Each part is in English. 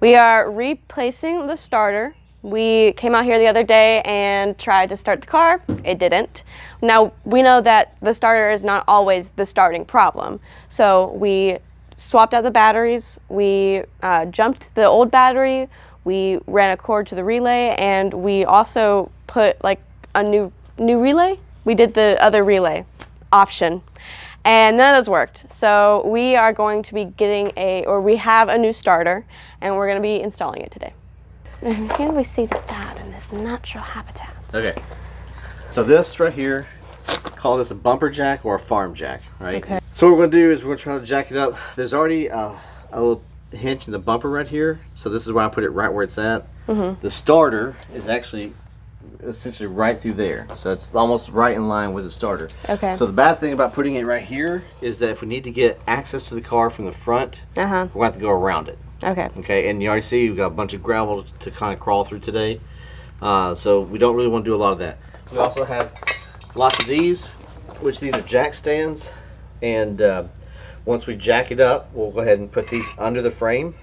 We are replacing the starter. We came out here the other day and tried to start the car. It didn't. Now, we know that the starter is not always the starting problem. So we swapped out the batteries. We jumped the old battery. We ran a cord to the relay, and we also put like a new relay. We did the other relay option, and none of those worked. So we are going to be getting we have a new starter, and we're going to be installing it today. And here we see the dad in his natural habitat. Okay, so this right here, call this a bumper jack or a farm jack, right? Okay. So what we're going to do is we're going to try to jack it up. There's already a little hinge in the bumper right here, so this is why I put it right where it's at. The starter is actually essentially right through there, so it's almost right in line with the starter. Okay. So the bad thing about putting it right here is that if we need to get access to the car from the front, we're going to have to go around it. Okay. Okay, and you already see we've got a bunch of gravel to kind of crawl through today, so we don't really want to do a lot of that. We also have lots of these, which these are jack stands, and once we jack it up, we'll go ahead and put these under the frame.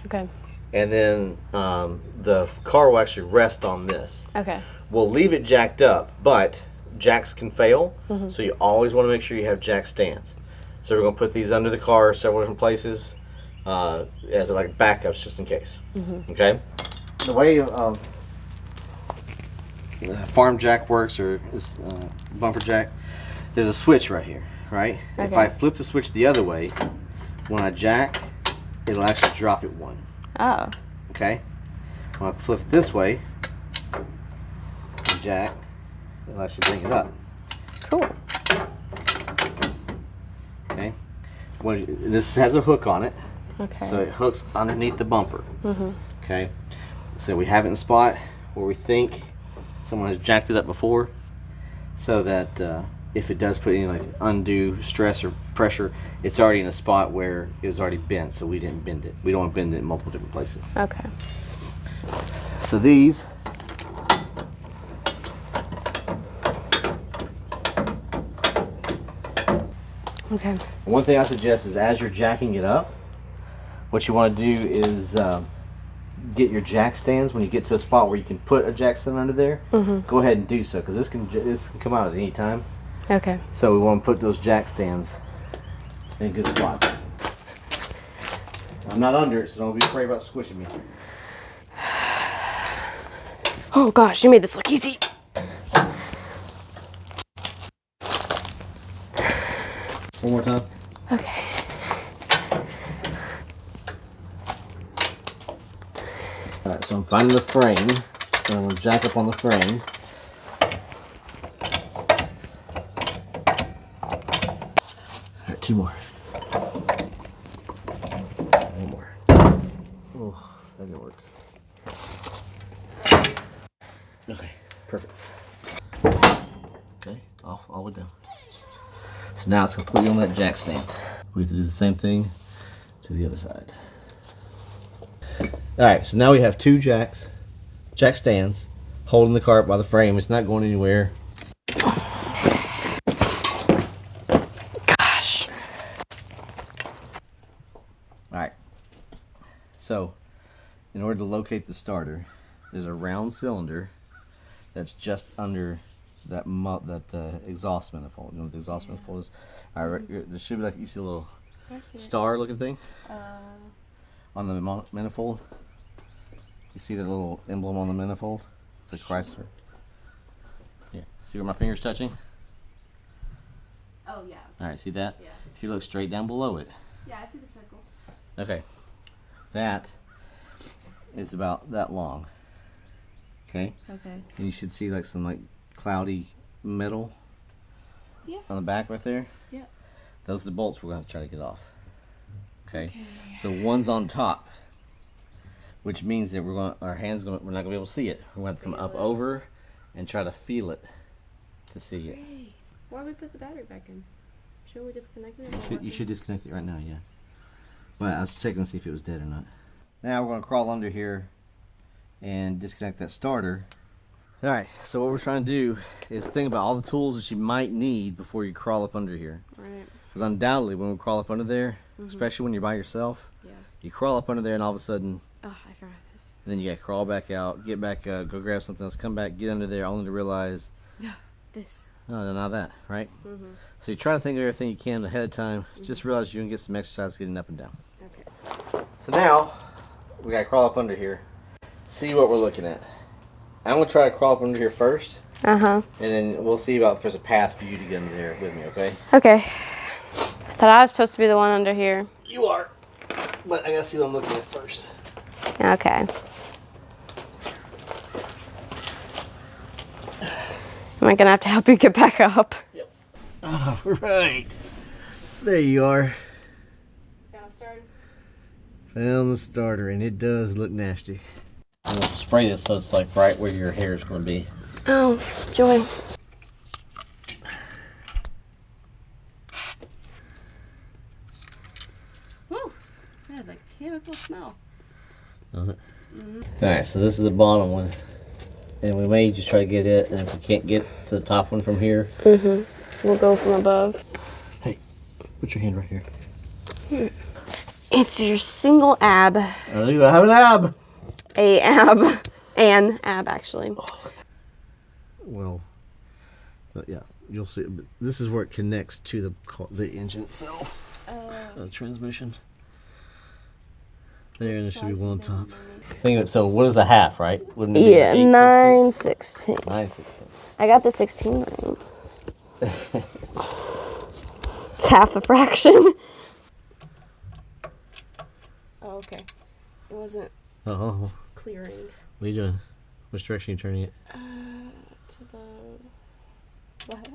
Okay. And then the car will actually rest on this. Okay. We'll leave it jacked up, but jacks can fail, so you always want to make sure you have jack stands. So we're going to put these under the car several different places as like backups just in case. Okay? The way the farm jack works, or bumper jack, there's a switch right here, right? Okay. If I flip the switch the other way, when I jack, it'll actually drop it one. Oh. Okay? When I flip it this way, jack, it'll actually bring it up. Cool. Okay? This has a hook on it. Okay. So it hooks underneath the bumper. Okay? So we have it in a spot where we think someone has jacked it up before, so that if it does put any like undue stress or pressure, it's already in a spot where it was already bent, so we didn't bend it. We don't want to bend it in multiple different places. Okay. So these Okay. one thing I suggest is as you're jacking it up, what you want to do is get your jack stands. When you get to a spot where you can put a jack stand under there, go ahead and do so, because this can come out at any time. Okay. So we want to put those jack stands in good spots. I'm not under it, so don't be afraid about squishing me. Oh gosh, you made this look easy. One more time. Okay. Alright, so I'm finding the frame, and I'm going to jack up on the frame. Alright, two more. One more. Oh, that didn't work. Okay, perfect. Okay, all the way down. So now it's completely on that jack stand. We have to do the same thing to the other side. Alright, so now we have two jack stands holding the car up by the frame. It's not going anywhere. Gosh. Alright, so in order to locate the starter, there's a round cylinder that's just under that exhaust manifold. You know what the exhaust manifold is? Alright, there should be like, you see a little star looking thing on the manifold. You see that little emblem on the manifold? It's a Chrysler. Yeah. See where my finger's touching? Oh, yeah. Alright, see that? Yeah. If you look straight down below it. Yeah, I see the circle. Okay. That is about that long. Okay? Okay. And you should see like some like cloudy metal on the back right there. Yeah. Those are the bolts we're going to try to get off. Okay? So one's on top, which means that we're not going to be able to see it. We're going to have to come up over and try to feel it to see it. Hey, why would we put the battery back in? Shouldn't we disconnect it? You should disconnect it right now, yeah. But I was checking to see if it was dead or not. Now we're going to crawl under here and disconnect that starter. Alright, so what we're trying to do is think about all the tools that you might need before you crawl up under here. Right. Because undoubtedly when we crawl up under there, especially when you're by yourself, you crawl up under there and all of a sudden Oh, I forgot this. And then you gotta crawl back out, get back, go grab something else, come back, get under there, only to realize, This. oh, no, not that, right? Mm-hmm. So you try to think of everything you can ahead of time. Just realize you're gonna get some exercise getting up and down. Okay. So now we gotta crawl up under here, see what we're looking at. I'm gonna try to crawl up under here first, Uh-huh. and then we'll see about if there's a path for you to get under there with me. Okay? Okay. I thought I was supposed to be the one under here. You are, but I gotta see what I'm looking at first. Okay. Am I gonna have to help you get back up? Yep. All right. There you are. Found started. Found the starter, and it does look nasty. I'm gonna spray this so it's like right where your hair is gonna be. Oh, joy. Woo! That has a chemical smell. Does it? Mm-hmm. Alright, so this is the bottom one. And we may just try to get it, and if we can't get to the top one from here. Mm-hmm. We'll go from above. Hey, put your hand right here. It's your single ab. I have an ab! A ab. An ab, actually. Well, yeah, you'll see. But this is where it connects to the engine itself. The transmission. There should be one on top. Think of it, so what is a half, right? Wouldn't it be Yeah, 9/16. 9/16. I got the 16 right. It's half the fraction. Oh, okay. It wasn't Oh, clearing. what are you doing? Which direction are you turning it? To the left.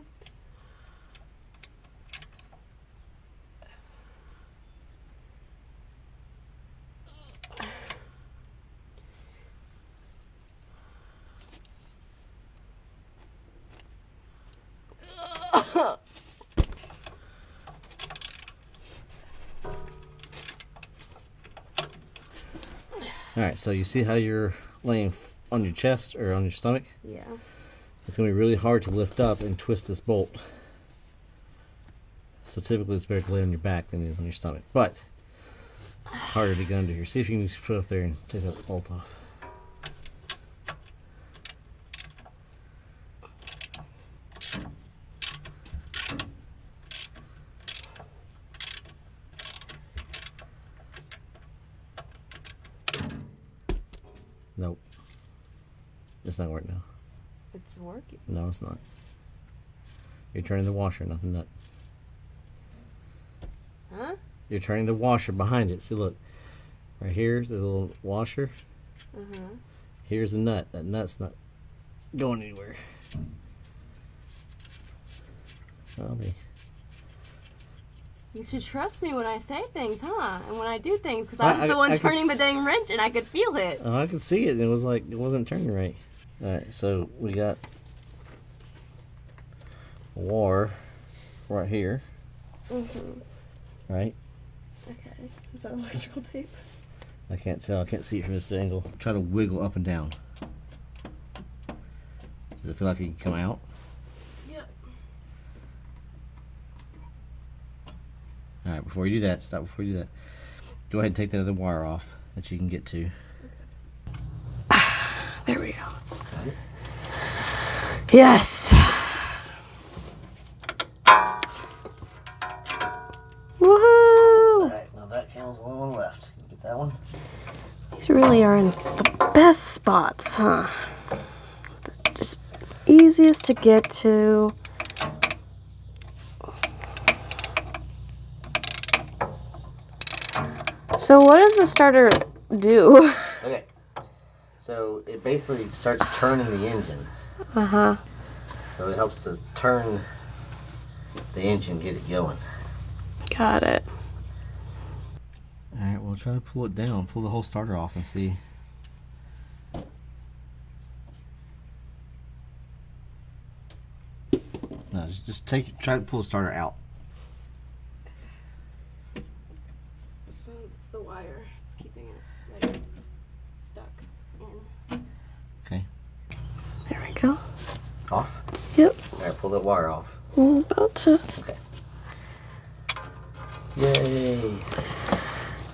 Alright, so you see how you're laying on your chest or on your stomach? Yeah. It's going to be really hard to lift up and twist this bolt. So typically it's better to lay on your back than it is on your stomach. But it's harder to get under here. See if you can just put it up there and take that bolt off. Nope. It's not working now. It's working. No, it's not. You're turning the washer, not the nut. Huh? You're turning the washer behind it. See, look. Right here's the little washer. Uh-huh. Here's the nut. That nut's not going anywhere. I'll be. You should trust me when I say things, huh? And when I do things, because I was the one I could turning the dang wrench and I could feel it. Oh, I could see it. It was like it wasn't turning right. All right, so we got a wire right here, right? Okay. Is that electrical tape? I can't tell. I can't see it from this angle. Try to wiggle up and down. Does it feel like it can come out? Yep. All right, before you do that, stop before you do that. Go ahead and take that other wire off that you can get to. There we go. Yes. Woohoo! All right, now that camel's the only one left. Get that one. These really are in the best spots, huh? Just easiest to get to. So what does the starter do? Okay. So it basically starts turning the engine. Uh-huh. So it helps to turn the engine, get it going. Got it. Alright, we'll try to pull it down, pull the whole starter off and see. No, just try to pull the starter out. So it's the wire. It's keeping it like stuck in. Okay. There we go. Off? Yep. Alright, pull that wire off. I'm about to. Okay. Yay!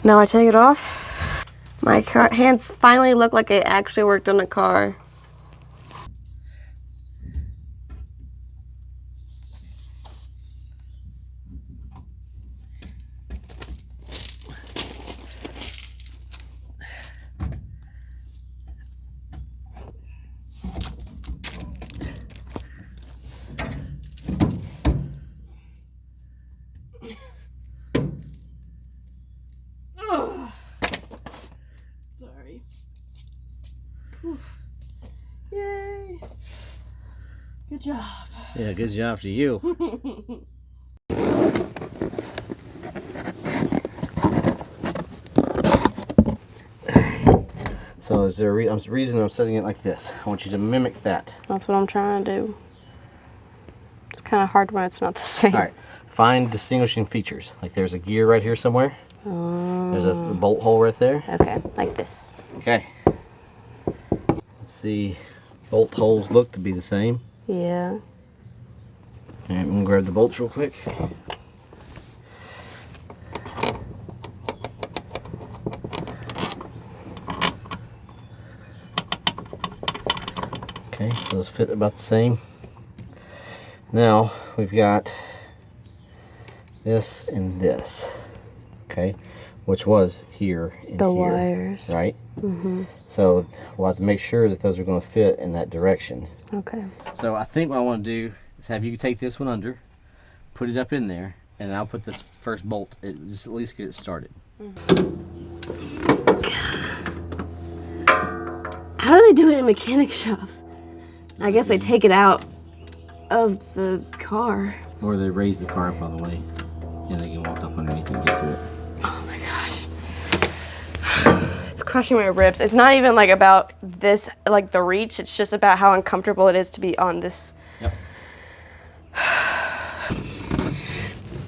Now I take it off. My hands finally look like I actually worked on a car. Sorry. Whew. Yay. Good job. Yeah, good job to you. So is there a reason I'm setting it like this? I want you to mimic that. That's what I'm trying to do. It's kind of hard when it's not the same. All right. Find distinguishing features. Like there's a gear right here somewhere. There's a bolt hole right there. Okay, like this. Okay. Let's see. Bolt holes look to be the same. Yeah. All right, I'm gonna grab the bolts real quick. Okay, those fit about the same. Now we've got this and this. Okay, which was here and The here, wires. right? Mm-hmm. So we'll have to make sure that those are going to fit in that direction. Okay. So I think what I want to do is have you take this one under, put it up in there, and I'll put this first bolt, just at least get it started. How do they do it in mechanic shops? I guess they take it out of the car. Or they raise the car up on the way, and they can walk up underneath and get to it. Oh my gosh. It's crushing my ribs. It's not even like about this, like the reach. It's just about how uncomfortable it is to be on this. Yep.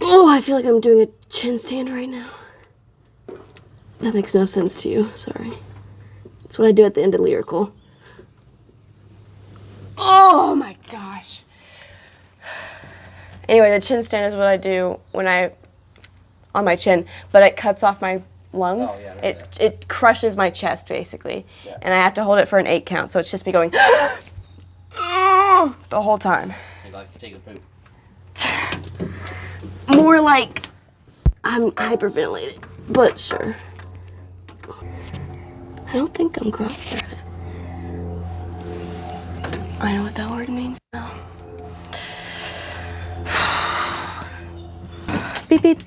Oh, I feel like I'm doing a chin stand right now. That makes no sense to you. Sorry. That's what I do at the end of lyrical. Oh my gosh. Anyway, the chin stand is what I do when on my chin, but it cuts off my lungs. Oh, yeah, It crushes my chest basically, yeah. and I have to hold it for an 8 count. So it's just me going the whole time. You like to take a poop. More like I'm hyperventilating, but sure. I don't think I'm cross-threaded. I know what that word means now. Beep beep.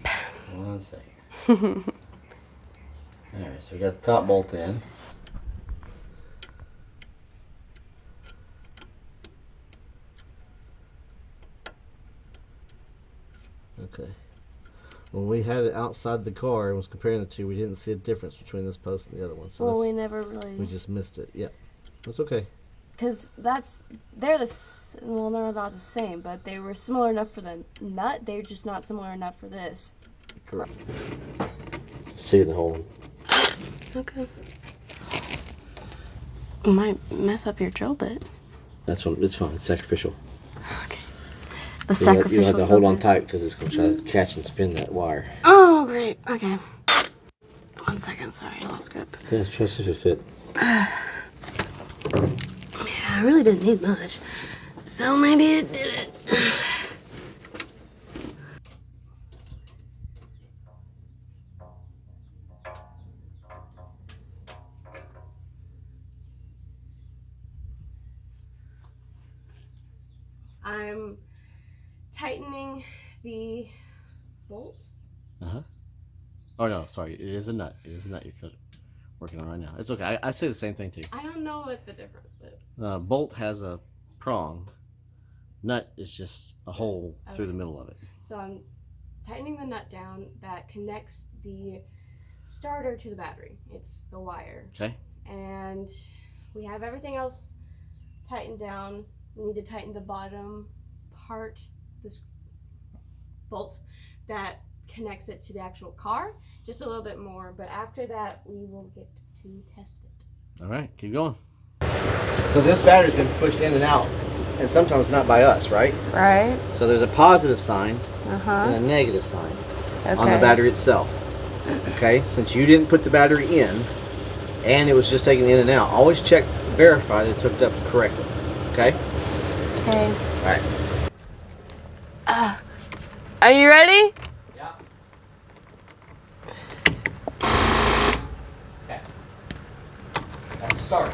1 second. Alright, so we got the top bolt in. Okay. When we had it outside the car and was comparing the two, we didn't see a difference between this post and the other one. So Well, that's- we never really. we just missed it. Yep. That's okay. Because they're well, they're not the same, but they were similar enough for the nut. They're just not similar enough for this. Correct. See the hole. Okay. Might mess up your drill bit. That's one. It's fine. It's sacrificial. Okay. The You sacrificial. have to hold on tight because it's going to try to catch and spin that wire. Oh, great. Okay. 1 second. Sorry, I lost grip. Yeah, trust if it fit. Yeah, I really didn't need much. So maybe it did it. I'm tightening the bolts. Oh no, sorry. It is a nut. It is a nut you're working on right now. It's okay. I say the same thing too. I don't know what the difference is. Bolt has a prong. Nut is just a hole through the middle of it. So I'm tightening the nut down that connects the starter to the battery. It's the wire. Okay. And we have everything else tightened down. We need to tighten the bottom part, this bolt that connects it to the actual car, just a little bit more. But after that, we will get to test it. All right, keep going. So this battery's been pushed in and out, and sometimes not by us, right? Right. So there's a positive sign Uh-huh. and a negative sign on the battery itself. Okay, since you didn't put the battery in, and it was just taking in and out. Always check, verify that it's hooked up correctly. Okay? Okay. All right. Are you ready? Yeah. Okay. That's the start.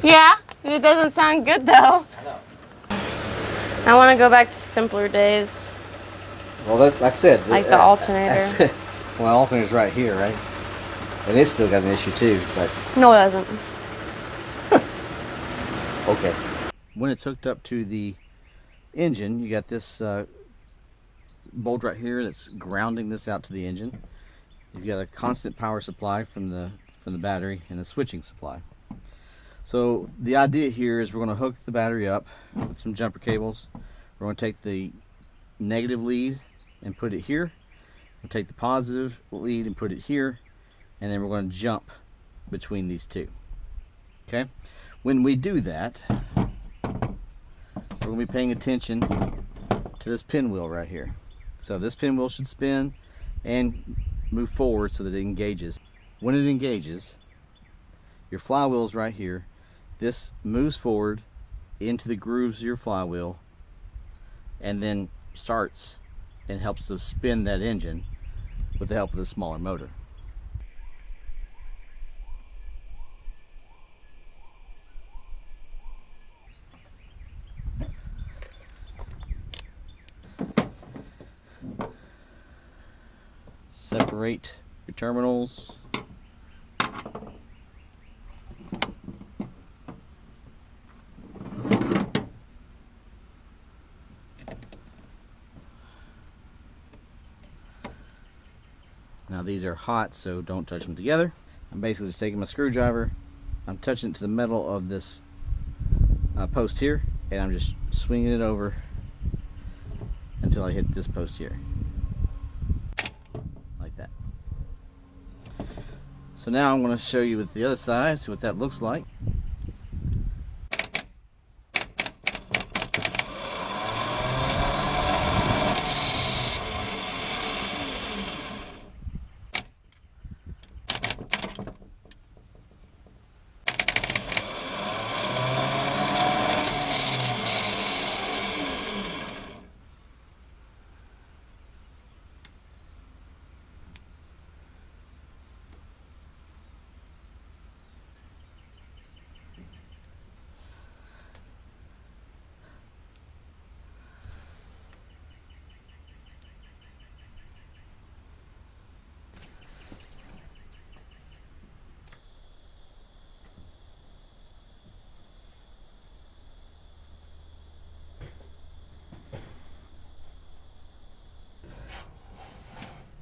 Yeah. It doesn't sound good though. I know. I want to go back to simpler days. Well, that's, like I said. Like the alternator. Well, the alternator's right here, right? And it's still got an issue too, but... No, it doesn't. Okay. When it's hooked up to the engine, you got this bolt right here that's grounding this out to the engine. You've got a constant power supply from the battery and a switching supply. So the idea here is we're going to hook the battery up with some jumper cables. We're going to take the negative lead and put it here. We'll take the positive lead and put it here, and then we're going to jump between these two. Okay? When we do that, we're going to be paying attention to this pinwheel right here. So this pinwheel should spin and move forward so that it engages. When it engages, your flywheel's right here. This moves forward into the grooves of your flywheel and then starts and helps to spin that engine with the help of the smaller motor. Separate your terminals. Now these are hot, so don't touch them together. I'm basically just taking my screwdriver, I'm touching it to the metal of this post here, and I'm just swinging it over until I hit this post here. Like that. So now I'm going to show you with the other side, see what that looks like.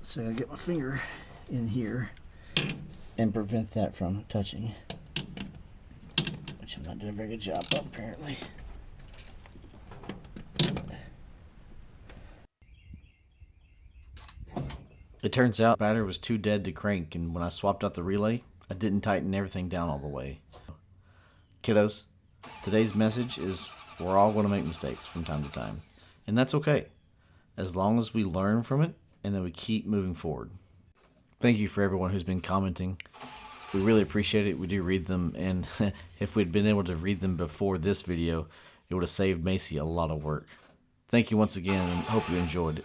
So I'm going to get my finger in here and prevent that from touching, which I'm not doing a very good job of apparently. It turns out the battery was too dead to crank, and when I swapped out the relay, I didn't tighten everything down all the way. Kiddos, today's message is we're all going to make mistakes from time to time, and that's okay, as long as we learn from it and then we keep moving forward. Thank you for everyone who's been commenting. We really appreciate it. We do read them, and if we'd been able to read them before this video, it would have saved Macy a lot of work. Thank you once again, and hope you enjoyed it.